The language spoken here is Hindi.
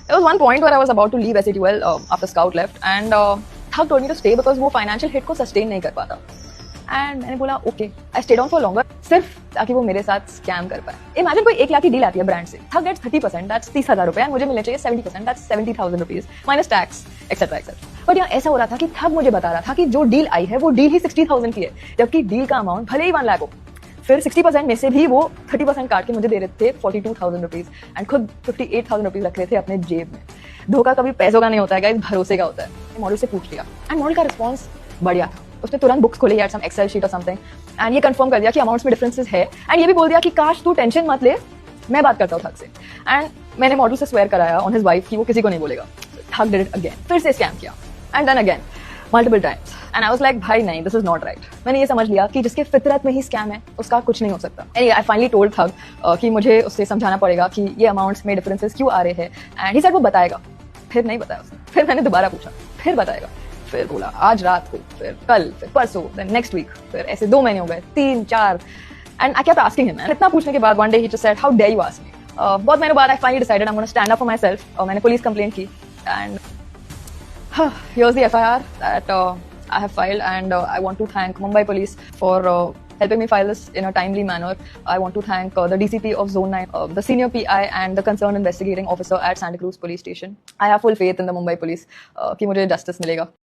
There was one point where I was about to leave SATUL after Scout left, and Thug told me to stay because वो financial hit को sustain नहीं कर पाता. एंड मैंने बोला okay, I stayed on for longer, सिर्फ ताकि वो मेरे साथ स्कैम कर पाए. इमेजिन कोई 1 लाख की डील आती है ब्रांड से, थग गेट्स 30%, दैट्स 30,000 रुपए, मुझे मिलने चाहिए 70%, that's 70,000 rupees minus tax etcetera etcetera. But यहाँ ऐसा हो रहा था कि थग मुझे बता रहा था कि जो डील आई है वो डील ही 60,000 की है, जबकि डील का अमाउंट भले ही 1 लाख हो. फिर 60% में से भी वो 30% काट के मुझे दे रहे थे 42,000 रुपीज, एंड खुद 58,000 रुपीज रख रहे थे अपने जेब में. धोखा कभी पैसों का नहीं होता है गाइस, भरोसे का होता है. मॉडल से पूछ लिया एंड मॉडल का रिस्पॉन्स बढ़िया था. उसने तुरंत बुक्स खोली, यार सम एक्सेल शीट और समथिंग, एंड ये कंफर्म कर दिया कि अमाउंट्स में डिफरेंसेस है, एंड ये भी बोल दिया कि काश तू टेंशन मत ले, मैं बात करता हूँ थग से. एंड मैंने मॉडल से स्वेयर कराया ऑन हिज वाइफ कि वो किसी को नहीं बोलेगा. थग डिड इट अगेन, फिर से स्कैम किया, and then again multiple times. And I was like भाई नहीं, दिस इज नॉट राइट. मैंने ये समझ लिया कि जिसके फितरत में ही स्कैम है उसका कुछ नहीं हो सकता. एंड आई फाइनली टोल्ड थग कि मुझे उससे समझाना पड़ेगा कि ये अमाउंट्स में डिफरेंसेस क्यों आ रहे हैं, एंड ही सेड वो बताएगा. फिर नहीं बताया उसने. फिर मैंने दोबारा पूछा, फिर बताएगा. फिर बोला आज रात को, फिर कल, फिर परसों, देन नेक्स्ट वीक. फिर ऐसे 2 महीने हो गए, 3, 4, and I kept asking him. इतना पूछने के बाद वन डे ही just said how dare you ask me. बहुत महीनों बाद I finally decided I am gonna stand up for myself. मैंने पुलिस कंप्लेंट की, and here's the FIR that I have filed, and I want to thank Mumbai Police for helping me file this in a timely manner. I want to thank the DCP of Zone 9, the senior PI, and the concerned investigating officer at Santa Cruz Police Station. I have full faith in the Mumbai Police कि मुझे justice मिलेगा.